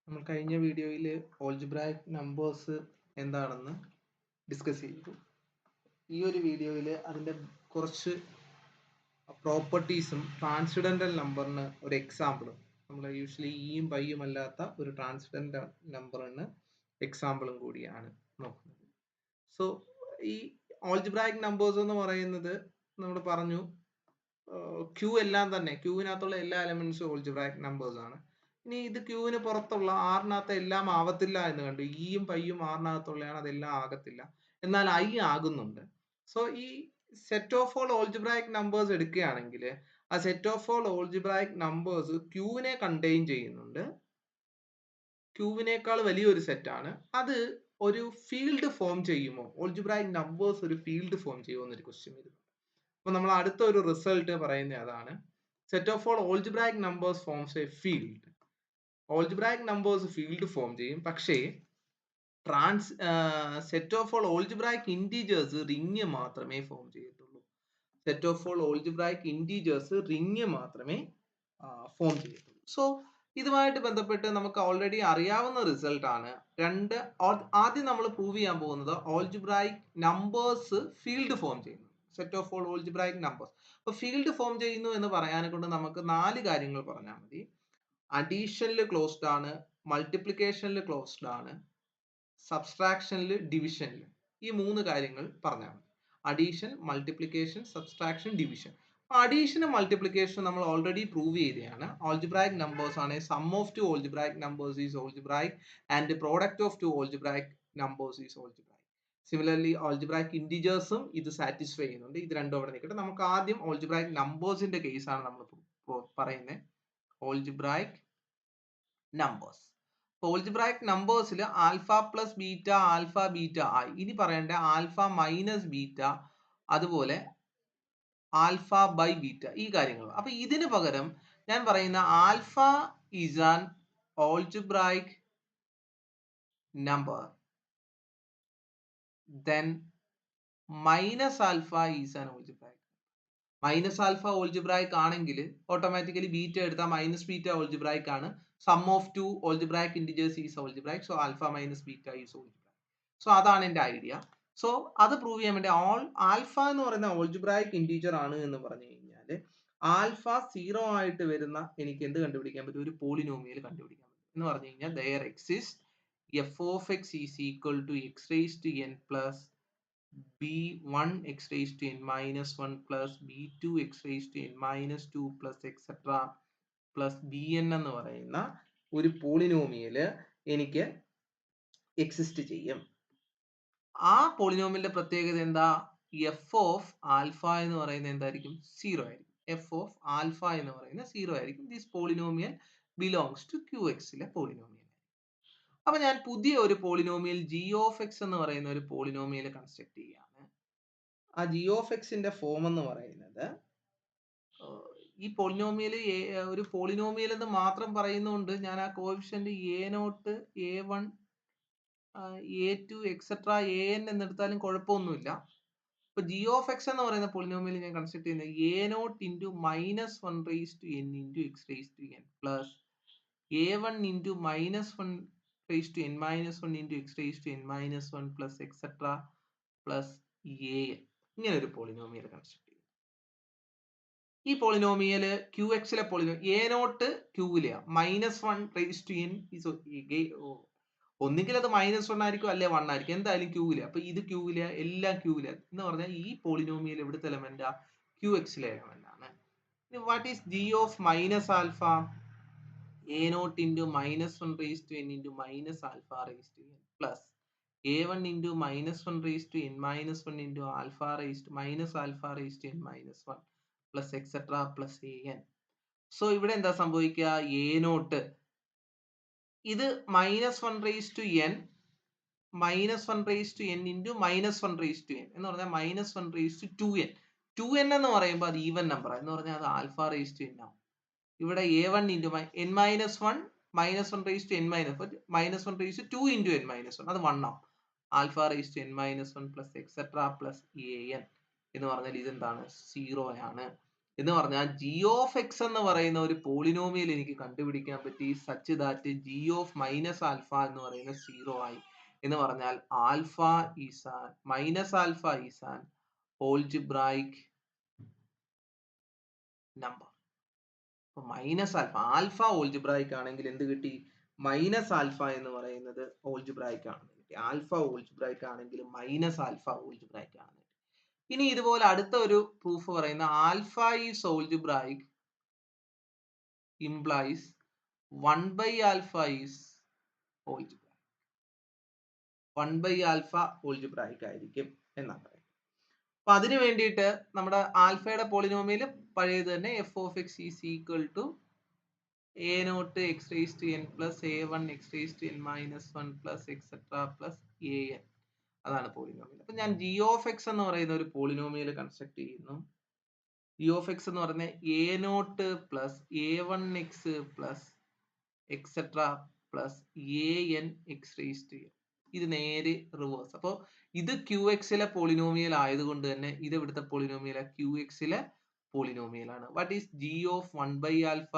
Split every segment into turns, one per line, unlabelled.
നമ്മൾ കഴിഞ്ഞ വീഡിയോയിൽ ഓൾജിബ്രായിക് നമ്പേഴ്സ് എന്താണെന്ന് ഡിസ്കസ് ചെയ്തു. ഈ ഒരു വീഡിയോയിൽ അതിൻ്റെ കുറച്ച് പ്രോപ്പർട്ടീസും ട്രാൻസ്ഡെൻഡൽ നമ്പറിന് ഒരു എക്സാമ്പിളും, നമ്മൾ യൂഷ്വലി ഈയും പൈയും അല്ലാത്ത ഒരു ട്രാൻസ്ഡെൻഡൽ നമ്പറിന് എക്സാമ്പിളും കൂടിയാണ് നോക്കുന്നത്. സോ ഈ ഓൾജിബ്രായിക് നമ്പേഴ്സ് എന്ന് പറയുന്നത് നമ്മൾ പറഞ്ഞു, ക്യൂ എല്ലാം തന്നെ ക്യൂവിനകത്തുള്ള എല്ലാ എലമെന്റ്സും ഓൾജിബ്രായിക് നമ്പേഴ്സ് ആണ്. ഇനി ഇത് ക്യൂവിന് പുറത്തുള്ള ആറിനകത്ത് എല്ലാം ആവത്തില്ല എന്ന് കണ്ടു. ഈയും പൈയും ആറിനകത്തുള്ളതാണ്, അതെല്ലാം ആകത്തില്ല. എന്നാൽ ഐ ആകുന്നുണ്ട്. സോ ഈ set of all algebraic numbers എടുക്കുകയാണെങ്കിൽ ആ set of all algebraic numbers ക്യൂവിനെ കണ്ടെയ്ൻ ചെയ്യുന്നുണ്ട്. ക്യൂവിനേക്കാൾ വലിയൊരു സെറ്റാണ് അത്. ഒരു ഫീൽഡ് ഫോം ചെയ്യുമോ, ഓൾജിബ്രായിക് നമ്പേഴ്സ് ഒരു ഫീൽഡ് ഫോം ചെയ്യുമോ എന്നൊരു ക്വസ്റ്റ്യൻ വരുന്നു. അപ്പൊ നമ്മൾ അടുത്ത ഒരു റിസൾട്ട് പറയുന്നത് അതാണ്. Set of all algebraic numbers forms A field. Algebraic numbers field form ചെയ്യും, പക്ഷേ set of all algebraic integers ring മാത്രമേ ഫോം ചെയ്യത്തുള്ളൂ. Set of all algebraic integers ring മാത്രമേ ഫോം ചെയ്യത്തുള്ളൂ. സോ ഇതുമായിട്ട് ബന്ധപ്പെട്ട് നമുക്ക് ഓൾറെഡി അറിയാവുന്ന റിസൾട്ട് ആണ്. ആദ്യം നമ്മൾ പ്രൂവ് ചെയ്യാൻ പോകുന്നത് ഓൾജിബ്രായിക് നമ്പേഴ്സ് ഫീൽഡ് ഫോം ചെയ്യുന്നു. Set of all algebraic numbers. അപ്പൊ ഫീൽഡ് ഫോം ചെയ്യുന്നു എന്ന് പറയാനെ കൊണ്ട് നമുക്ക് 4 കാര്യങ്ങൾ പറഞ്ഞാൽ മതി. അഡീഷനിൽ ക്ലോസ്ഡ് ആണ്, മൾട്ടിപ്ലിക്കേഷനിൽ ക്ലോസ്ഡ് ആണ്, സബ്സ്ട്രാക്ഷനിൽ, ഡിവിഷനിൽ. ഈ 3 കാര്യങ്ങൾ പറഞ്ഞാൽ മതി. Addition, multiplication, subtraction, division. അഡീഷനും മൾട്ടിപ്ലിക്കേഷനും നമ്മൾ ഓൾറെഡി പ്രൂവ് ചെയ്തതാണ്. ഓൾജിബ്രായിക് നമ്പേഴ്സ് ആണ് sum of two algebraic numbers is algebraic and product of two algebraic numbers is algebraic. Similarly algebraic ഇൻറ്റിജേഴ്സും ഇത് സാറ്റിസ്ഫൈ ചെയ്യുന്നുണ്ട്. ഇത് രണ്ടും അവിടെ നിൽക്കട്ടെ. നമുക്ക് ആദ്യം ഓൾജിബ്രായിക് നമ്പേഴ്സിന്റെ കേസ് ആണ് നമ്മൾ പറയുന്നത്. Algebraic numbers. ഓൾജിബ്രായിക് നമ്പേഴ്സിൽ alpha plus beta, alpha beta ആയി. ഇനി പറയേണ്ട ആൽഫ മൈനസ് ബീറ്റ, അതുപോലെ ആൽഫ ബൈ ബീറ്റ, ഈ കാര്യങ്ങൾ. അപ്പൊ ഇതിന് പകരം ഞാൻ പറയുന്ന alpha is an algebraic number, then minus alpha is an algebraic. Minus alpha algebraic ആണെങ്കിൽ ഓട്ടോമാറ്റിക്കലി ബീറ്റ എടുത്താൽ മൈനസ് ബീറ്റ ഓൾജിബ്രായിക് ആണ്. Sum of two algebraic integers is algebraic. So alpha minus beta is algebraic. So അതാണ് എന്റെ idea. So അത് prove ചെയ്യാൻ വേണ്ടി alpha എന്ന് പറയുന്ന ഓൾജിബ്രായിക് ഇൻറ്റീജർ ആണ് എന്ന് പറഞ്ഞു കഴിഞ്ഞാൽ ആൽഫ 0 ആയിട്ട് വരുന്ന എനിക്ക് എന്ത് കണ്ടുപിടിക്കാൻ പറ്റും? ഒരു പോളിനോമിയൽ കണ്ടുപിടിക്കാൻ പറ്റും. എന്ന് പറഞ്ഞു കഴിഞ്ഞാൽ there exists f of x is equal to x raised to n plus b1 x raised to n minus 1 plus b2 x raised to n minus 2 plus etc plus bn എന്ന് പറയുന്ന ഒരു polynomial എനിക്ക് exist ചെയ്യും. ആ പോളിനോമിയലിന്റെ പ്രത്യേകത എന്താ? F of alpha എന്ന് പറയുന്നത് എന്തായിരിക്കും? 0 ആയിരിക്കും. എഫ് ഓഫ് ആൽഫ എന്ന് പറയുന്നത് 0 ആയിരിക്കും. This polynomial belongs to Q എക്സിലെ പോളിനോമിയൽ. അപ്പൊ ഞാൻ പുതിയ ഒരു പോളിനോമിയൽ ജി ഓഫ് എക്സ് എന്ന് പറയുന്ന ഒരു പോളിനോമിയൽ കൺസ്ട്രക്ട് ചെയ്യുകയാണ്. ആ ജി ഓഫ് എക്സിന്റെ ഫോം എന്ന് പറയുന്നത്, ഈ പോളിനോമിയൽ ഒരു പോളിനോമിയൽ എന്ന് മാത്രം പറയുന്നതുകൊണ്ട് ഞാൻ ആ coefficient a0, a1, a2 etcetera an എന്നെടുത്താലും കുഴപ്പമൊന്നുമില്ല. ഇപ്പൊ ജി ഓഫ് എക്സ് എന്ന് പറയുന്ന പോളിനോമിയൽ ഞാൻ കൺസിഡർ ചെയ്യുന്നത് a0 into minus 1 raised to n into x raised to n plus a1 into minus 1 raised to n minus 1 into x raised to n minus 1 plus etc plus an. ഇങ്ങനെ ഒരു polynomial construct ചെയ്യും. ഈ polynomial Q എക്സിലെ polynomial a0 ക്യൂവിലെ minus 1 raised to n ഒന്നുകിൽ അത് minus 1 ആയിരിക്കും, അല്ലെ 1 ആയിരിക്കും, എന്തായാലും ക്യൂവിലെ. അപ്പൊ ഇത് ക്യൂവിലെ, എല്ലാം ക്യൂവിലെ എന്ന് പറഞ്ഞാൽ ഈ പോളിനോമിയൽ എവിടുത്തെ എലമെന്റാ? ക്യൂ എക്സിലെ എലമെന്റ് ആണ്. What is g of minus alpha? a0 into minus 1 raised to n into minus alpha raised to n plus a1 into minus 1 raised to n minus 1 into alpha raised to minus alpha raised to n minus 1 plus etc plus an. So ഇവിടെ എന്താ സംഭവിക്കുക? a0 ഇത് minus 1 raised to n minus 1 raised to n into minus 1 raised to n എന്ന് പറഞ്ഞാൽ minus 1 raised to 2n. 2n എന്ന് പറയുമ്പോൾ അത് even number എന്ന് പറഞ്ഞാൽ അത് ആൽഫ raised to n ആവും. ഇവിടെ a1 into n minus 1 minus 1 raised to n minus 1 raised to 2 into n minus 1, അത് 1 ആവും. Alpha raised to n minus 1 plus etc plus an എന്ന് പറഞ്ഞാൽ ഇതെന്താണ്? 0 ആണ്. എന്ന് പറഞ്ഞാൽ ജി ഓഫ് എക്സ് എന്ന് പറയുന്ന ഒരു പോളിനോമിയൽ എനിക്ക് കണ്ടുപിടിക്കാൻ പറ്റി such that G of minus alpha എന്ന് പറയുന്നത് 0 ആയി. എന്ന് പറഞ്ഞാൽ alpha is an minus alpha is an algebraic number. Minus alpha alpha algebraic ആണെങ്കിൽ എന്ത് കിട്ടി? മൈനസ് ആൽഫ എന്ന് പറയുന്നത് ഓൾജിബ്രായിക് ആണ്. ആൽഫ ഓൾജിബ്രായിക് ആണെങ്കിൽ മൈനസ് ആൽഫ ഓൾജിബ്രായിക് ആണ്. ഇനി ഇതുപോലെ അടുത്ത ഒരു പ്രൂഫ് പറയുന്ന alpha is algebraic implies 1 by alpha is algebraic. 1 by alpha algebraic ആയിരിക്കും എന്നാണ് പറയുന്നത്. അപ്പൊ അതിന് വേണ്ടിയിട്ട് നമ്മുടെ ആൽഫയുടെ പോളിനോമിയൽ പഴയത് തന്നെ f of x is equal to a not x raise to n plus a one x raise to N minus one plus etcetera plus a n. അതാണ് പോളിനോമിയൽ. അപ്പൊ ഞാൻ ജി ഓഫ് എക്സ് എന്ന് പറയുന്ന ഒരു polynomial construct ചെയ്യുന്നു. G of x എന്ന് പറഞ്ഞ a not plus a one x plus etcetera plus a n x raise to n. ഇത് നേരെ റിവേഴ്സ്. അപ്പോൾ ഇത് ക്യൂ എക്സിലെ പോളിനോമിയൽ ആയതുകൊണ്ട് തന്നെ ഇത് ഇവിടുത്തെ പോളിനോമിയൽ ക്യൂ എക്സിലെ പോളിനോമിയൽ ആണ്. What is g of 1 by alpha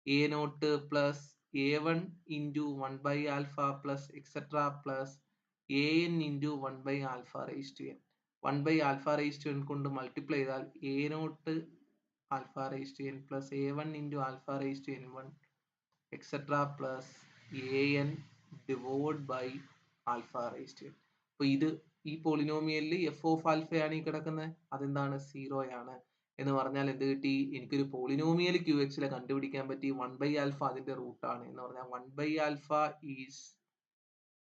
a not plus a one into 1 by alpha plus etcetera plus a n into 1 by alpha raise to n. 1 by alpha raise to n കൊണ്ട് multiply ചെയ്താൽ a not alpha raise to n plus a one into alpha raise to n one etcetera plus a n divide by alpha raise to N. അപ്പൊ ഇത് ഈ പോളിനോമിയലിൽ F of ആൽഫയാണ് ഈ കിടക്കുന്നത്. അതെന്താണ്? 0 ആണ്. എന്ന് പറഞ്ഞാൽ എന്ത് കിട്ടി? എനിക്കൊരു പോളിനോമിയൽ ക്യൂ എക്സിലെ കണ്ടുപിടിക്കാൻ പറ്റി. 1 ബൈ ആൽഫ അതിന്റെ റൂട്ട് ആണ്. എന്ന് പറഞ്ഞാൽ 1 by alpha is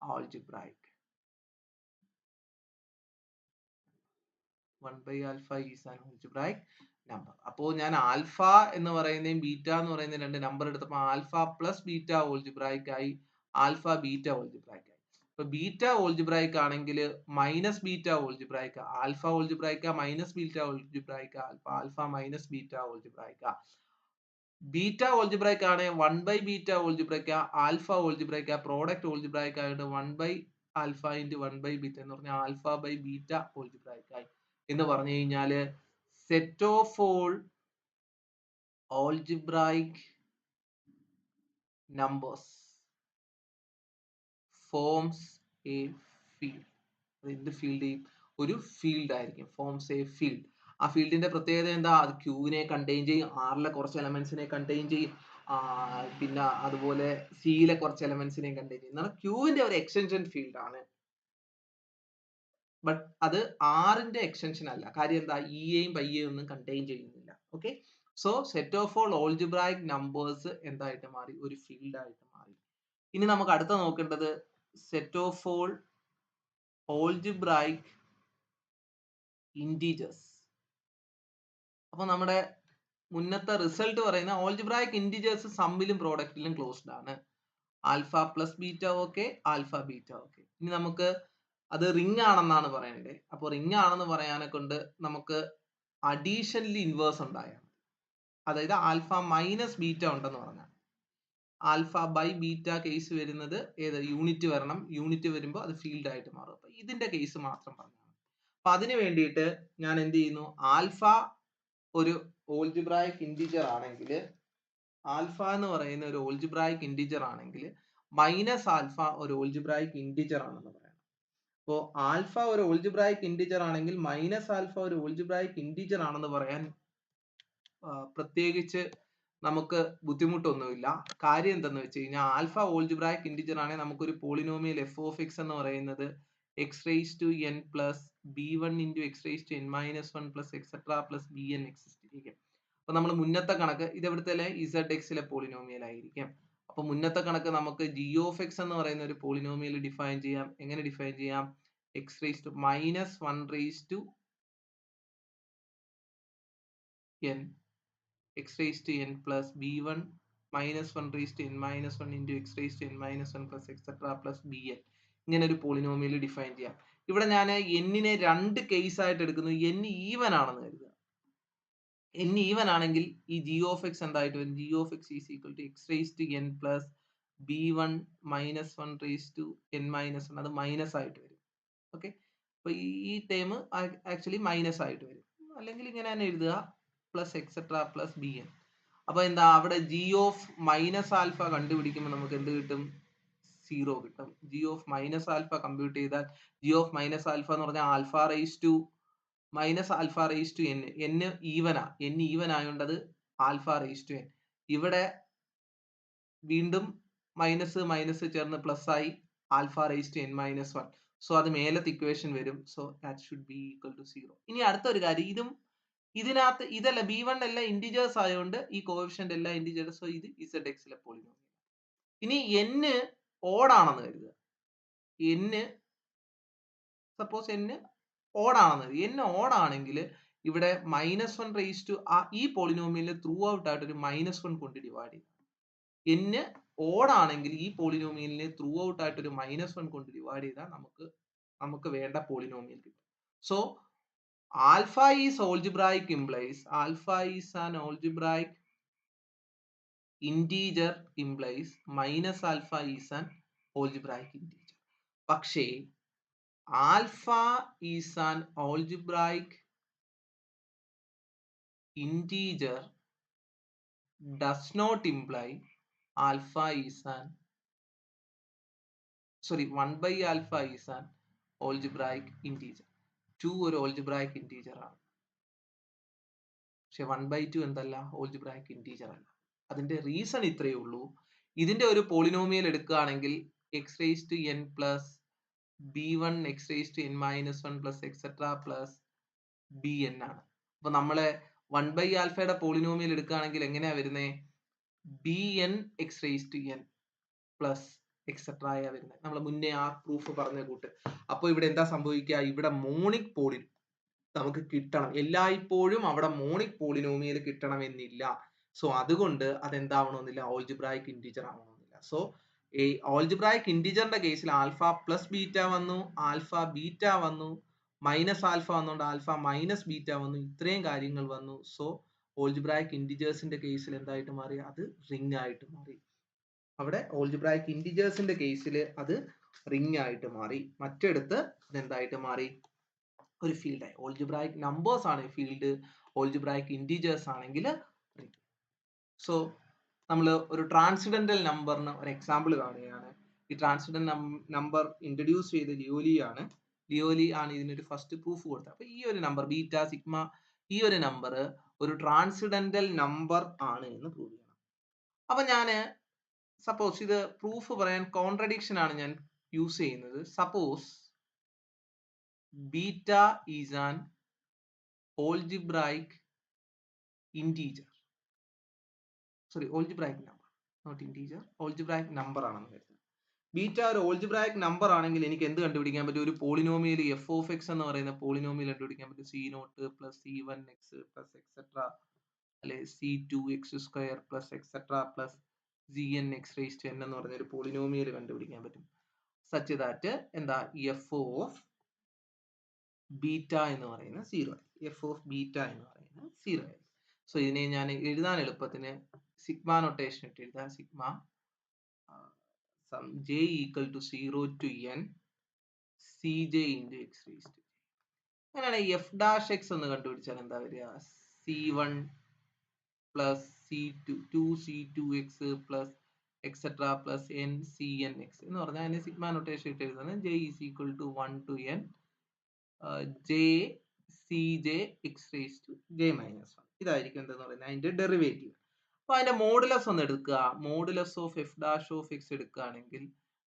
algebraic. 1 by alpha is an algebraic number. അപ്പോൾ ഞാൻ ആൽഫ എന്ന് പറയുന്നതും ബീറ്റ എന്ന് പറയുന്ന രണ്ട് നമ്പർ എടുത്തപ്പോൾ ആൽഫ പ്ലസ് ബീറ്റ ഓൾജിബ്രായിക് ആയി, ആൽഫ ബീറ്റ ഓൾജിബ്രായിക് ആയി. ഇപ്പൊ ബീറ്റ ഓൾജിബ്രായിക് ആണെങ്കിൽ minus beta algebraic, alpha algebraic minus beta algebraic, alpha minus beta algebraic. Beta algebraic ആണ് 1 by beta algebraic, alpha algebraic product algebraic ആയിട്ട് 1 by alpha into 1 by beta എന്ന് പറഞ്ഞാൽ alpha by beta algebraic ആയി. എന്ന് പറഞ്ഞു കഴിഞ്ഞാല് set of all algebraic numbers forms a field. എന്ത് field? ഒരു ഫീൽഡ് ആയിരിക്കും. Forms A field. ആ ഫീൽഡിന്റെ പ്രത്യേകത എന്താ? അത് ക്യൂവിനെ കണ്ടെയ്ൻ ചെയ്യും, ആറിലെ കുറച്ച് എലമെന്റ്സിനെ കണ്ടെയ്ൻ ചെയ്യും, പിന്നെ അതുപോലെ സിയിലെ കുറച്ച് എലമെന്റ്സിനെ കണ്ടെയ്ൻ ചെയ്യും. ക്യൂവിന്റെ ഒരു എക്സ്റ്റൻഷൻ ഫീൽഡ് ആണ്. ബട്ട് അത് ആറിന്റെ എക്സ്റ്റൻഷൻ അല്ല. കാര്യം എന്താ? ഇയെയും പൈയെയും ഒന്നും കണ്ടെയ്ൻ ചെയ്യുന്നില്ല. Okay, so set of all algebraic numbers എന്തായിട്ട് മാറി? ഒരു ഫീൽഡ് ആയിട്ട് മാറി. ഇനി നമുക്ക് അടുത്ത നോക്കേണ്ടത് set of all algebraic integers. അപ്പൊ നമ്മുടെ മുന്നത്തെ റിസൾട്ട് പറയുന്ന ഓൾജിബ്രായിക് ഇന്റീജേഴ്സ് സമ്മിലും പ്രോഡക്റ്റിലും ക്ലോസ്ഡ് ആണ്. Alpha plus beta okay, alpha beta okay. ഇനി നമുക്ക് അത് റിംഗ് ആണെന്നാണ് പറയേണ്ടത്. അപ്പോൾ റിംഗ് ആണെന്ന് പറയാനെ കൊണ്ട് നമുക്ക് അഡീഷണലി ഇൻവേഴ്സ് ഉണ്ടായാണ്. അതായത് ആൽഫ മൈനസ് ബീറ്റ ഉണ്ടെന്ന് പറഞ്ഞാൽ ആൽഫ ബൈ ബീറ്റ കേസ് വരുന്നത് ഏത്? യൂണിറ്റ് വരണം. യൂണിറ്റ് വരുമ്പോൾ അത് ഫീൽഡ് ആയിട്ട് മാറും. അപ്പൊ ഇതിന്റെ കേസ് മാത്രം പറഞ്ഞാൽ മതി. അപ്പൊ അതിന് വേണ്ടിയിട്ട് ഞാൻ എന്ത് ചെയ്യുന്നു? ആൽഫ ഒരു ഓൾജിബ്രായിക് ഇന്റീജർ ആണെങ്കിൽ, ആൽഫ എന്ന് പറയുന്ന ഒരു ഓൾജിബ്രായിക് ഇന്റീജർ ആണെങ്കിൽ മൈനസ് ആൽഫ ഒരു ഓൾജിബ്രായിക് ഇന്റീജർ ആണെന്ന് പറയാം. അപ്പോ ആൽഫ ഒരു ഓൾജിബ്രായിക് ഇന്റീജർ ആണെങ്കിൽ മൈനസ് ആൽഫ ഒരു ഓൾജിബ്രായിക് ഇന്റീജർ ആണെന്ന് പറയാൻ പ്രത്യേകിച്ച് നമുക്ക് ബുദ്ധിമുട്ടൊന്നുമില്ല. കാര്യം എന്തെന്ന് വെച്ച് കഴിഞ്ഞാൽ ആൽഫ ഓൾജിബ്രായിക് ഇന്റീജർ ആണെങ്കിൽ നമുക്കൊരു പോളിനോമിയൽ എഫ് ഓഫ് എക്സ് എന്ന് പറയുന്നത് x raise to n plus b one into x raise to N minus one plus etcetera plus B n exist ചെയ്യും. അപ്പൊ നമ്മൾ മുന്നത്തെ കണക്ക് ഇത് എവിടുത്തെ ഇസഡ് എക്സിലെ പോളിനോമിയൽ ആയിരിക്കും. അപ്പൊ മുന്നത്തെ കണക്ക് നമുക്ക് ജി ഓഫ് എക്സ് എന്ന് പറയുന്ന ഒരു പോളിനോമിയൽ ഡിഫൈൻ ചെയ്യാം. എങ്ങനെ ഡിഫൈൻ ചെയ്യാം? X raise to minus one raise to n x raised to n plus b1 minus 1 raised to n minus 1 into x raised to n minus 1 plus etc plus bn. ഇങ്ങനെ ഒരു polynomial define ചെയ്യാം. ഇവിടെ ഞാൻ എന്നിനെ രണ്ട് case ആയിട്ട് എടുക്കുന്നു. n even ആണെന്ന് കരുതുക. n ഈവൻ ആണെങ്കിൽ ഈ g of x എന്തായിട്ട് വരും? g of x is equal to x raised to n plus b1 minus 1 raised to n minus 1. അത് മൈനസ് ആയിട്ട് വരും. ഓക്കെ, അപ്പൊ ഈ ടേം ആക്ച്വലി മൈനസ് ആയിട്ട് വരും. അല്ലെങ്കിൽ ഇങ്ങനെ തന്നെ എഴുതുക, plus etcetera plus B N. അപ്പൊ എന്താ അവിടെ ജി ഓഫ് മൈനസ് ആൽഫ കണ്ടുപിടിക്കുമ്പോൾ നമുക്ക് എന്ത് കിട്ടും? 0 കിട്ടും. G of minus alpha compute ചെയ്താൽ ജി ഓഫ് മൈനസ് ആൽഫ എന്ന് പറഞ്ഞാൽ alpha raise to minus alpha raise to N. N ഈവനാ, എൻ ഈവൻ ആയതുകൊണ്ട് അത് ആൽഫ റൈസ് ടു എൻ. ഇവിടെ വീണ്ടും മൈനസ് മൈനസ് ചേർന്ന് പ്ലസ് ആയി alpha raise to N minus 1. So അത് മേലത്തെ ഇക്വേഷൻ വരും. So that should be equal to 0. ഇനി അടുത്തൊരു കാര്യം, ഇതിനകത്ത് ഇതല്ല b1 എല്ലാം ഇന്റിജേഴ്സ് ആയതുകൊണ്ട് ഈ കോഎഫിഷ്യന്റ് എല്ലാം ഇന്റിജേഴ്സ്. സോ ഇത് ZX ലെ പോളിനോമിയൽ. ഇനി n ഓഡ് ആണെന്ന് കരുതുക. n സപ്പോസ് n ഓഡ് ആണെന്ന് കരുതുക. n ഓഡ് ആണെങ്കിൽ ഇവിടെ -1 റേസ് ടു ഈ പോളിനോമിയലിനെ ത്രൂ ഔട്ട് ആയിട്ട് ഒരു -1 കൊണ്ട് ഡിവൈഡ് ചെയ്യും. n ഓഡ് ആണെങ്കിൽ ഈ പോളിനോമിയലിനെ ത്രൂ ഔട്ട് ആയിട്ട് ഒരു -1 കൊണ്ട് ഡിവൈഡ് ചെയ്താൽ നമുക്ക് വേണ്ട പോളിനോമിയൽ കിട്ടും. So alpha is algebraic implies alpha is an algebraic integer implies minus alpha is an algebraic integer. പക്ഷേ alpha is an algebraic integer does not imply alpha is an 1 by alpha is an algebraic integer. 2 ഒരു algebraic integer ആണ്. പക്ഷെ 1/2 എന്തല്ല? algebraic integer അല്ല. അതിന്റെ reason ഇത്രയേ ഉള്ളൂ. ഇതിന്റെ ഒരു പോളിനോമിയൽ എടുക്കുകയാണെങ്കിൽ x raised to n plus b1 x raised to n minus 1 plus etc plus bn ആണ്. അപ്പൊ നമ്മളെ 1 by ആൽഫയുടെ പോളിനോമിയൽ എടുക്കുകയാണെങ്കിൽ എങ്ങനെയാ വരുന്നേ? bn x raised to n plus etc ആയാ വരുന്നത്. നമ്മൾ മുന്നേ ആ പ്രൂഫ് പറഞ്ഞ കൂട്ട്. അപ്പൊ ഇവിടെ എന്താ സംഭവിക്കുക? ഇവിടെ മോണിക് പോളി നമുക്ക് കിട്ടണം. എല്ലായ്പ്പോഴും അവിടെ മോണിക് പോളിനോമിയൽ കിട്ടണമെന്നില്ല. സോ അതുകൊണ്ട് അതെന്താവണമെന്നില്ല? ഓൾജിബ്രായിക് ഇന്റിജർ ആവണമെന്നില്ല. സോ ഈ ഓൾജിബ്രായിക് ഇന്റിജറിന്റെ കേസിൽ ആൽഫ പ്ലസ് ബീറ്റ വന്നു, ആൽഫ ബീറ്റ വന്നു, മൈനസ് ആൽഫ വന്നുകൊണ്ട് ആൽഫ മൈനസ് ബീറ്റ വന്നു. ഇത്രയും കാര്യങ്ങൾ വന്നു. സോ ഓൾജിബ്രായിക് ഇന്റിജേഴ്സിന്റെ കേസിൽ എന്തായിട്ട് മാറി? അത് റിംഗ് ആയിട്ട് മാറി. അവിടെ ഓൾജിബ്രായിക് ഇന്റിജേഴ്സിന്റെ കേസിൽ അത് റിംഗ് ആയിട്ട് മാറി. മറ്റെടുത്ത് അതെന്തായിട്ട് മാറി? ഒരു ഫീൽഡ് ആയി. ഓൾജിബ്രായിക് നമ്പേഴ്സ് ആണ് ഫീൽഡ്, ഓൾജിബ്രായിക് ഇന്റിജേഴ്സ് ആണെങ്കിൽ റിംഗ്. സോ നമ്മൾ ഒരു ട്രാൻസിഡന്റൽ നമ്പറിന് ഒരു എക്സാമ്പിൾ കാണുകയാണ്. ഈ ട്രാൻസിഡന്റൽ നമ്പർ ഇൻട്രൊഡ്യൂസ് ചെയ്ത് ലിയോലി ആണ്. ലിയോലി ആണ് ഇതിനൊരു ഫസ്റ്റ് പ്രൂഫ് കൊടുത്തത്. അപ്പൊ ഈ ഒരു നമ്പർ ബീറ്റ സിഗ്മ, ഈ ഒരു നമ്പർ ഒരു ട്രാൻസിഡന്റൽ നമ്പർ ആണ് എന്ന് പ്രൂവ് ചെയ്യണം. അപ്പൊ ഞാന് സപ്പോസ് ഇത് പ്രൂഫ് പറയാൻ കോൺട്രഡിക്ഷൻ ആണ് ഞാൻ യൂസ് ചെയ്യുന്നത്. Suppose beta is an algebraic integer. algebraic number, not integer. algebraic number ആണെന്ന് കരുതുക. ബീറ്റ ഒരു algebraic നമ്പർ ആണെങ്കിൽ എനിക്ക് എന്ത് കണ്ടുപിടിക്കാൻ പറ്റും? ഒരു പോളിനോമിയൽ f of x എന്ന് പറയുന്ന പോളിനോമിയൽ കണ്ടുപിടിക്കാൻ പറ്റും. c0 plus c1x plus etc അല്ലെ c2x square plus etc plus gnx raised to n എന്ന് പറഞ്ഞ ഒരു പോളിനോമിയൽ കണ്ടുപിടിക്കാൻ പറ്റും. such that എന്താ f of ബീറ്റ എന്ന് പറയുന്ന 0 ആയി. എഫ് ഓഫ് ബീറ്റ എന്ന് പറയുന്നത് 0 ആയി. സോ ഇതിനെ ഞാൻ എഴുതാൻ എളുപ്പത്തിന് സിഗ്മ നൊട്ടേഷൻ ഇട്ട് എഴുതാം. Sigma j equal to 0 to n cj into x raised to. അങ്ങനെയാണ് എഫ് ഡാഷ് എക്സ് എന്ന് കണ്ടുപിടിച്ചാൽ എന്താ വരിക? c1 plus c2 2c2x plus etc plus n cnx എന്ന് പറഞ്ഞാൽ അതിനെ സിഗ്മ നൊട്ടേഷൻ ഇട്ട് എഴുതുന്നത് j is equal to 1 to n j cj x raised to j minus 1. ഇതായിരിക്കും എന്തെന്ന് പറയുന്നത് അതിന്റെ ഡെറിവേറ്റീവ്. അപ്പൊ അതിന്റെ മോഡുലസ് ഒന്ന് എടുക്കുക. Modulus of F dash of X എടുക്കുകയാണെങ്കിൽ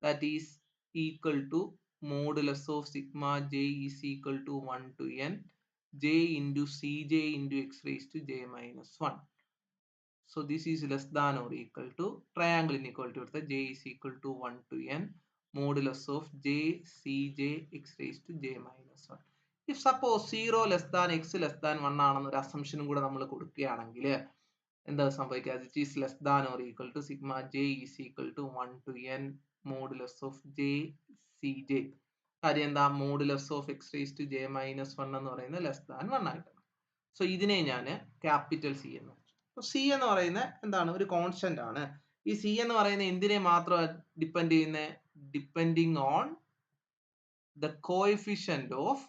that is equal to modulus of sigma j is equal to 1 to n j into cj into x raised to j minus 1. So this is less than or equal to triangle inequality എടുത്ത j is equal to 1 to n modulus of j cj x raised to j minus 1. If suppose 0 less than x less than 1 ആണെന്ന് ഒരു അസംഷനും കൂടെ നമ്മൾ കൊടുക്കുകയാണെങ്കിൽ എന്താ സംഭവിക്കുക? It is less than or equal to sigma j is equal to 1 to n modulus of j cj. കാര്യം എന്താ? modulus of x raised to j minus 1 എന്ന് പറയുന്നത് less than 1 ആയിട്ടാണ്. സോ ഇതിനെ ഞാൻ ക്യാപിറ്റൽ സി എന്ന് വെച്ചു. സി എന്ന് പറയുന്നത് എന്താണ്? ഒരു കോൺസ്റ്റന്റ് ആണ്. ഈ സി എന്ന് പറയുന്നത് എന്തിനെ മാത്രം ഡിപ്പെൻഡ് ചെയ്യുന്ന? Depending on the coefficient of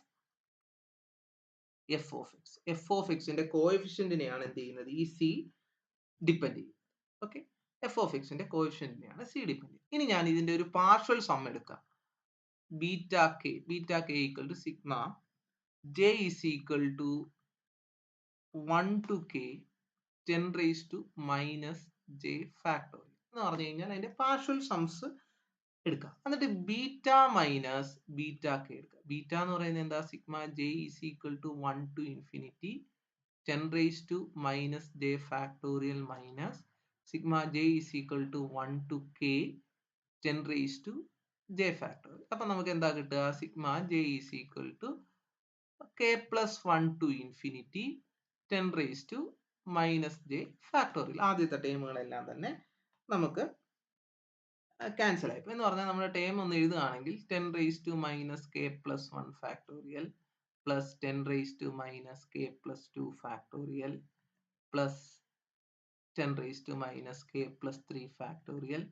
f of x. F of എക്സിന്റെ കോഎഫിഷ്യന്റിനെയാണ് എന്ത് ചെയ്യുന്നത്, ഈ സി ഡിപ്പെൻഡ് ചെയ്യുന്നത്. ഓക്കെ, എഫ് ഓഫ് എക്സിന്റെ കോഎഫിഷ്യന്റിനെയാണ് സി ഡിപ്പെൻഡ് ചെയ്യുന്നത്. ഇനി ഞാൻ ഇതിന്റെ ഒരു പാർഷ്യൽ സം എടുക്കാം. Beta k equal to sigma J is equal to 1 to k 10 raised to minus j factorial എന്ന് പറഞ്ഞു കഴിഞ്ഞാൽ അതിന്റെ പാർഷ്യൽ സംസ് എടുക്കാം. എന്നിട്ട് ബീറ്റ മൈനസ് ബീറ്റ കെ എടുക്കുക. ബീറ്റ എന്ന് പറയുന്നത് എന്താ, sigma J is equal to 1 to infinity 10 raised to minus j factorial minus sigma j is equal to 1 to k 10 raised to j factorial. അപ്പൊ നമുക്ക് എന്താ കിട്ടുക, sigma j is equal to k plus 1 to infinity 10 raised to minus j factorial. ആദ്യത്തെ ടേമുകളെല്ലാം തന്നെ നമുക്ക് cancel ആയി. എന്ന് പറഞ്ഞാൽ നമ്മുടെ ടേം ഒന്ന് എഴുതുകയാണെങ്കിൽ 10 raised to minus k plus 1 factorial plus 10 raised to minus k plus 2 factorial plus 10 raised to minus k plus 3 factorial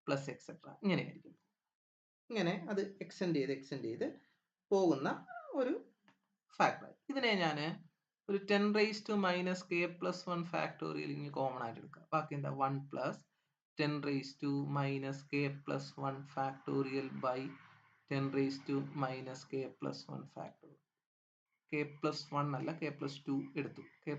plus etc. ഇങ്ങനെയായിരിക്കും. ഇങ്ങനെ അത് എക്സ്റ്റെൻഡ് ചെയ്ത് പോകുന്ന ഒരു ഫാക്ടർ. ഇതിനെ ഞാൻ ഒരു 10 raised to minus k plus 1 factorial ഇങ്ങനെ കോമൺ ആയിട്ട് എടുക്കുക. ബാക്കി എന്താ 1 plus 10 raised to minus k plus 1 factorial by 10 raised to minus k plus 1 factorial. k plus 1 അല്ല, k plus 2 എടുത്തു. k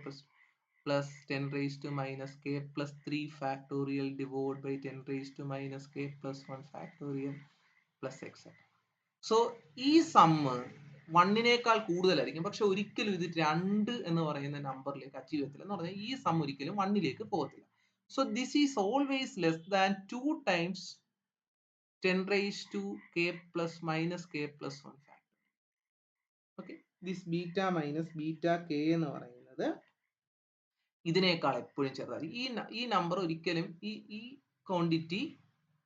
plus 10 raised to minus k plus 3 factorial divided by 10 raised to minus k plus 1 factorial plus etc. So ഈ sum 1നേക്കാൾ കൂടുതലായിരിക്കും, പക്ഷെ ഒരിക്കലും ഇത് 2 എന്ന് പറയുന്ന നമ്പറിലേക്ക് അച്ചീവ് ചെയ്യത്തില്ല. എന്ന് പറഞ്ഞാൽ ഈ സം ഒരിക്കലും 1ലേക്ക് പോകത്തില്ല. So this is always less than 2 times 10 raised to k plus minus k plus 1 factor. Okay, this beta minus beta K എന്ന് പറയുന്നത് ഇതിനേക്കാൾ എപ്പോഴും ചെറുതായിരിക്കും. ഈ നമ്പർ ഒരിക്കലും ഈ quantity,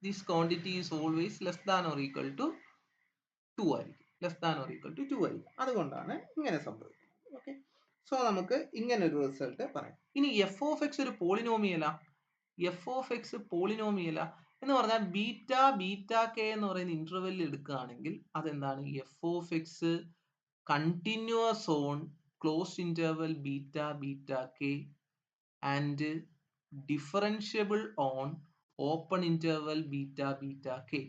this quantity is always less than or equal to 2 ആയിരിക്കും. Less than or equal to 2 ആയിരിക്കും. അതുകൊണ്ടാണ് ഇങ്ങനെ സംഭവിക്കുന്നത്. ഓക്കെ, സോ നമുക്ക് ഇങ്ങനെ ഒരു റിസൾട്ട് പറയാം. ഇനി എഫ് ഓഫ് എക്സ് ഒരു പോളിനോമിയലാ. എഫ് ഓഫ് എക്സ് പോളിനോമിയലാ എന്ന് പറഞ്ഞാൽ ബീറ്റ കെ എന്ന് പറയുന്ന ഇന്റർവെല്ലിൽ എടുക്കുകയാണെങ്കിൽ അതെന്താണ്, F of X continuous on closed interval beta K and differentiable on open interval beta K.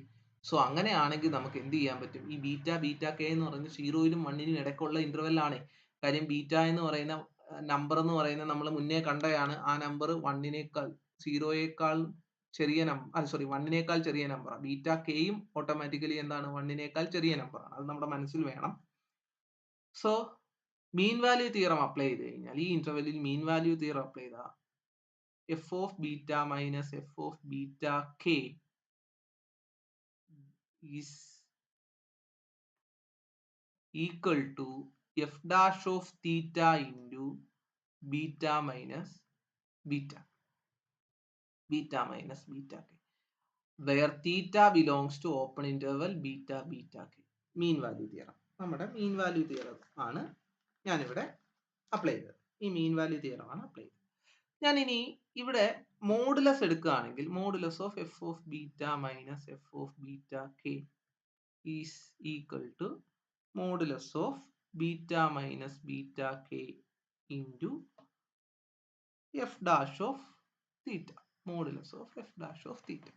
So അങ്ങനെയാണെങ്കിൽ നമുക്ക് എന്ത് ചെയ്യാൻ പറ്റും, ഈ ബീറ്റ കെ എന്ന് പറയുന്നത് 0നും 1നും ഇടയ്ക്കുള്ള ഇന്റർവെൽ ആണ്. കാര്യം ബീറ്റ എന്ന് പറയുന്ന നമ്പർ എന്ന് പറയുന്നത് നമ്മൾ മുന്നേ കണ്ടതാണ്. ആ നമ്പർ 1നേക്കാൾ 0യേക്കാൾ ചെറിയ നമ്പർ, 1നേക്കാൾ ചെറിയ നമ്പറാണ്. ബീറ്റ കെയും ഓട്ടോമാറ്റിക്കലി എന്താണ്, 1നേക്കാൾ ചെറിയ നമ്പറാണ്. അത് നമ്മുടെ മനസ്സിൽ വേണം. So mean value theorem apply ചെയ്ത് കഴിഞ്ഞാൽ ഈ ഇന്റർവെല്ലിൽ മീൻ വാല്യൂ തിയറം അപ്ലൈ ചെയ്താൽ F of beta minus F of beta K is equal to f dash of theta into beta minus beta k, where theta belongs to open interval beta k. Mean value theorem, നമ്മുടെ mean value theorem ആണ് ഞാനിവിടെ apply ചെയ്തത്. ഈ mean value theorem ആണ് apply ചെയ്തത്. ഞാൻ ഇനി ഇവിടെ മോഡുലസ് എടുക്കുകയാണെങ്കിൽ modulus of f of beta minus F of beta K is equal to modulus of beta minus beta k into f dash of theta. Modulus of f dash of theta.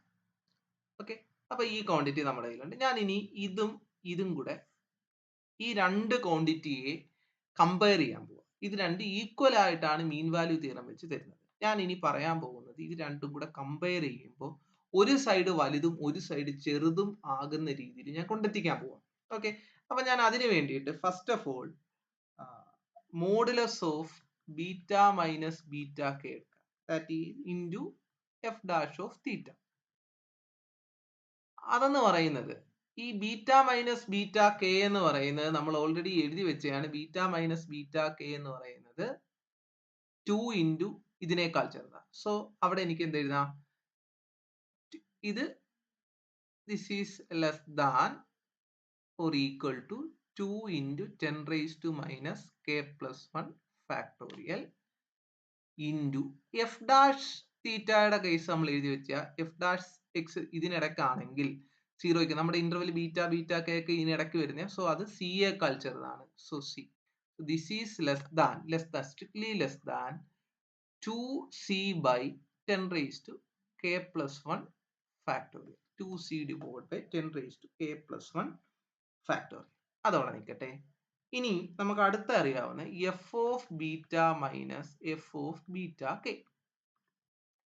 Okay, അപ്പൊ ഈ quantity നമ്മുടെ കയ്യിലുണ്ട്. ഞാൻ ഇനി ഇതും കൂടെ ഈ രണ്ട് ക്വാണ്ടിറ്റിയെ കമ്പയർ ചെയ്യാൻ പോവാം. ഇത് രണ്ട് ഈക്വൽ ആയിട്ടാണ് മീൻ വാല്യൂ തിയറം വെച്ച് തരുന്നത്. ഞാൻ ഇനി പറയാൻ പോകുന്നത് ഇത് രണ്ടും കൂടെ കമ്പയർ ചെയ്യുമ്പോൾ ഒരു സൈഡ് വലുതും ഒരു സൈഡ് ചെറുതും ആകുന്ന രീതിയിൽ ഞാൻ കൊണ്ടെത്തിക്കാൻ പോവാം. ഓക്കെ, അപ്പൊ ഞാൻ അതിന് വേണ്ടിയിട്ട് first of all modulus of beta minus beta K എടുക്കാം. That is into F dash of theta. അതെന്ന് പറയുന്നത് ഈ ബീറ്റ മൈനസ് ബീറ്റ കെ എന്ന് പറയുന്നത് നമ്മൾ ഓൾറെഡി എഴുതി വെച്ചതാണ്. ബീറ്റ മൈനസ് ബീറ്റ കെ എന്ന് പറയുന്നത് 2 ഇൻറ്റു ഇതിനേക്കാൾ ചെറുതാണ്. സോ അവിടെ എനിക്ക് എന്ത് എഴുതാം, ഇത് this is less than or equal to 2 into 10 raised to minus k plus 1 factorial into f dash തീറ്റയുടെ കേസ് നമ്മൾ എഴുതി വെച്ച എഫ് ഡാഷ് എക്സ് ഇതിനിടക്കാണെങ്കിൽ 0ക്ക് നമ്മുടെ ഇന്റർവെൽ ബീറ്റ കെ ഒക്കെ ഇതിനിടയ്ക്ക് വരുന്നത്. സോ അത് സിയേക്കാൾ ചെറുതാണ്. So C. This is less than, strictly less than 2c by 10 raised to k plus 1 factorial. 2c divided by 10 raised to k plus 1 factorial. അതവിടെ നിൽക്കട്ടെ. ഇനി നമുക്ക് അടുത്ത അറിയാവുന്ന F of beta minus F of beta K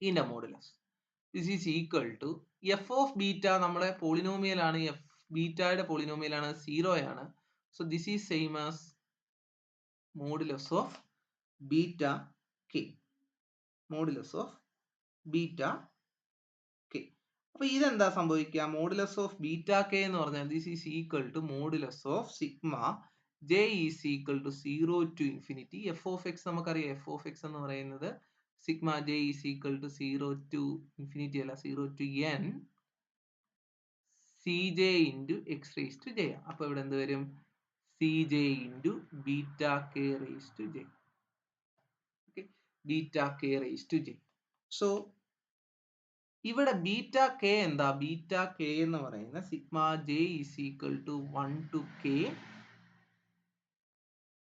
ഇതിന്റെ modulus. This is equal to F of beta നമ്മുടെ polynomial ആണ്, F ബീറ്റയുടെ പോളിനോമിയൽ ആണ്, 0 ആണ്. So this is same as modulus of beta K, modulus of beta K. അപ്പൊ ഇതെന്താ സംഭവിക്കുക? Modulus of beta K എന്ന് പറഞ്ഞാൽ this is equal to modulus of sigma J is equal to 0 to infinity F of X. നമുക്കറിയാം F of x എന്ന് പറയുന്നത് sigma J is equal to 0 to infinity അല്ല, 0 to n C j into x raise to j. അപ്പൊ ഇവിടെ എന്ത് വരും? C j into beta k raise to j. Beta k raise to j. So ഇവിടെ beta k എന്താ? Beta K എന്ന് പറയുന്ന sigma J is equal to 1 to k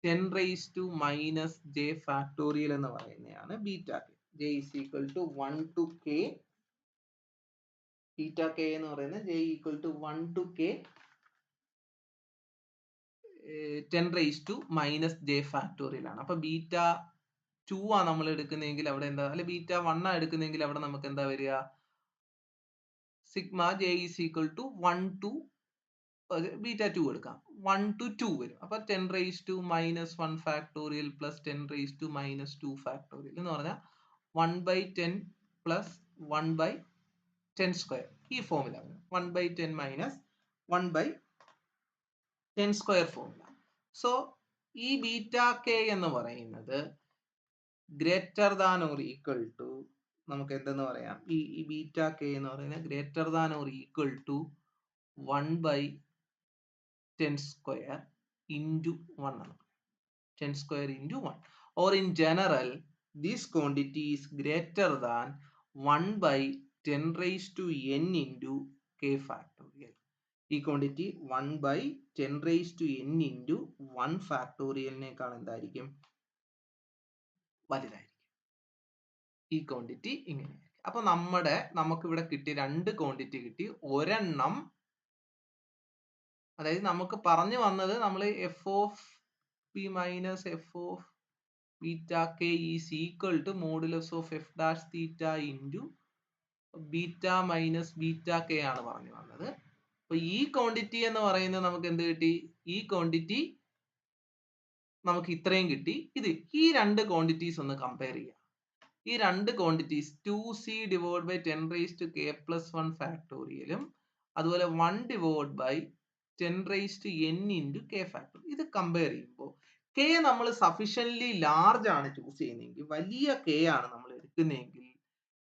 10 raise to minus j factorial എന്ന് പറയുന്നതാണ് beta k. J is equal to 1 to k, beta K എന്ന് പറയുന്നത് j equal to 1 to k 10 raise to minus j factorial ആണ്. അപ്പൊ beta 2 ആ നമ്മൾ എടുക്കുന്നതെങ്കിൽ അവിടെ എന്താ, അല്ലെ ബീറ്റ 1 ആ എടുക്കുന്നതെങ്കിൽ അവിടെ നമുക്ക് എന്താ വരിക? Sigma J is equal to 1 to beta 2 എടുക്കാം, 1 ടു 2 വരും. അപ്പൊ 10 raise to minus 1 factorial plus 10 raise to minus 2 factorial എന്ന് പറഞ്ഞാൽ 1 ബൈ 10 പ്ലസ് 1 ബൈ 10 സ്ക്വയർ. ഈ ഫോമില 1 ബൈ 10 മൈനസ് 1 ബൈ 10 സ്ക്വയർ ഫോമില. സോ ഈ ബീറ്റ കെ എന്ന് പറയുന്നത് greater than or equal to, നമുക്ക് എന്തെന്ന് പറയാം, ഈ ബീറ്റ കെ എന്ന് പറയുന്നത് greater than or equal to 1 by 10 square into 1 ആണ്. 10 square into 1. Or in general, this quantity is greater than 1 by 10 raised to n into k factorial. ഈ quantity 1 by 10 raised to n into 1 ഫാക്ടോറിയലിനേക്കാൾ എന്തായിരിക്കും? വലുതായിരിക്കും. ഈ quantity ഇങ്ങനെയായിരിക്കും. അപ്പൊ നമുക്കിവിടെ കിട്ടി രണ്ട് ക്വാണ്ടിറ്റി കിട്ടി. ഒരെണ്ണം, അതായത് നമുക്ക് പറഞ്ഞു വന്നത് നമ്മൾ f of p minus F of beta k is equal to modulus of F dash theta into beta minus beta k ആണ് പറഞ്ഞു വന്നത്. അപ്പൊ ഈ ക്വാണ്ടിറ്റി എന്ന് പറയുന്നത് നമുക്ക് എന്ത് കിട്ടി? ഈ ക്വാണ്ടിറ്റി നമുക്ക് ഇത്രയും കിട്ടി. ഈ രണ്ട് ക്വാണ്ടിറ്റീസ് ഒന്ന് കമ്പയർ ചെയ്യാം. ഈ രണ്ട് quantities 2c divide by 10 raise to k plus 1 ഫാക്ടോറിയലും അതുപോലെ 1 divide by 10 raise to n into k factorial. ഇത് കമ്പയർ ചെയ്യുമ്പോൾ കെ നമ്മൾ സഫീഷ്യന്റ്ലി ലാർജ് ആണ് ചൂസ് ചെയ്യുന്നതെങ്കിൽ, വലിയ കെ ആണ് നമ്മൾ എടുക്കുന്നതെങ്കിൽ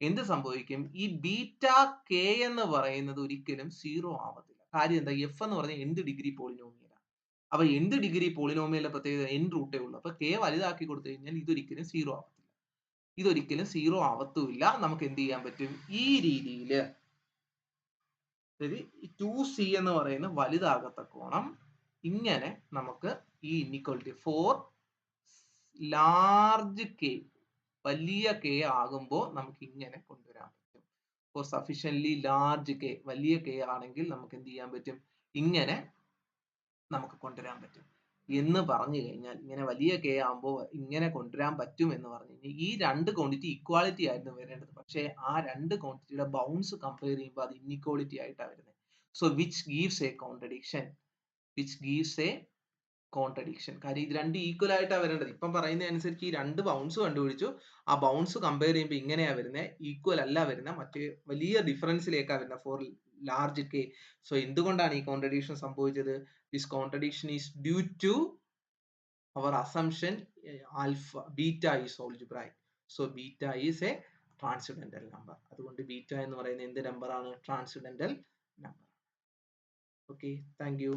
എന്ത് സംഭവിക്കും? ഈ ബീറ്റ കെ എന്ന് പറയുന്നത് ഒരിക്കലും 0 ആവത്തില്ല. കാര്യം എന്താ? എഫ് എന്ന് പറഞ്ഞാൽ എന്ത് ഡിഗ്രി പോളിനോമിയലാണ്. അപ്പൊ എന്ത് ഡിഗ്രി പോളിനോമിയലിന്റെ പ്രത്യേകത n റൂട്ടേ ഉള്ളൂ. അപ്പൊ കെ വലുതാക്കി കൊടുത്തു കഴിഞ്ഞാൽ ഇതൊരിക്കലും 0 ആവത്തില്ല. ഇതൊരിക്കലും 0 ആവത്തുമില്ല. നമുക്ക് എന്ത് ചെയ്യാൻ പറ്റും? ഈ രീതിയിൽ 2c എന്ന് പറയുന്ന വലുതാകത്തക്കോണം ഇങ്ങനെ നമുക്ക് ഈ ഇൻഇക്വാലിറ്റി ഫോർ ലാർജ് കെ, വലിയ കെ ആകുമ്പോൾ നമുക്ക് ഇങ്ങനെ കൊണ്ടുവരാൻ പറ്റും. ഫോർ സഫീഷ്യന്റ്ലി ലാർജ് കെ, വലിയ കെ ആണെങ്കിൽ നമുക്ക് എന്ത് ചെയ്യാൻ പറ്റും? ഇങ്ങനെ നമുക്ക് കൊണ്ടുവരാൻ പറ്റും എന്ന് പറഞ്ഞു കഴിഞ്ഞാൽ, ഇങ്ങനെ വലിയ കെ ആകുമ്പോൾ ഇങ്ങനെ കൊണ്ടുവരാൻ പറ്റും എന്ന് പറഞ്ഞു കഴിഞ്ഞാൽ ഈ രണ്ട് ക്വാണ്ടിറ്റി ഇക്വാളിറ്റി ആയിരുന്നു വരേണ്ടത്. പക്ഷേ ആ രണ്ട് ക്വാണ്ടിറ്റിയുടെ ബൗണ്ട്സ് കമ്പയർ ചെയ്യുമ്പോൾ അത് ഇൻഇക്വാളിറ്റി ആയിട്ടാണ് വരുന്നത്. So which gives A contradiction, കാര്യം ഇത് രണ്ട് ഈക്വൽ ആയിട്ടാണ് വരേണ്ടത്. ഇപ്പം പറയുന്ന അനുസരിച്ച് ഈ രണ്ട് ബൗൺസ് കണ്ടുപിടിച്ചു, ആ ബൗൺസ് കമ്പയർ ചെയ്യുമ്പോൾ ഇങ്ങനെയാ വരുന്നത്, ഈക്വൽ അല്ല വരുന്നത്, മറ്റേ വലിയ ഡിഫറൻസിലേക്കാണ് വരുന്നത് ഫോർ ലാർജ് കെ. സോ എന്തുകൊണ്ടാണ് ഈ കോൺട്രഡിക്ഷൻ സംഭവിച്ചത്? This contradiction is due to our assumption alpha beta is algebraic. So beta is a transcendental number. അതുകൊണ്ട് ബീറ്റ എന്ന് പറയുന്നത് എന്ത് നമ്പർ ആണ്? Transcendental number. Okay, thank U.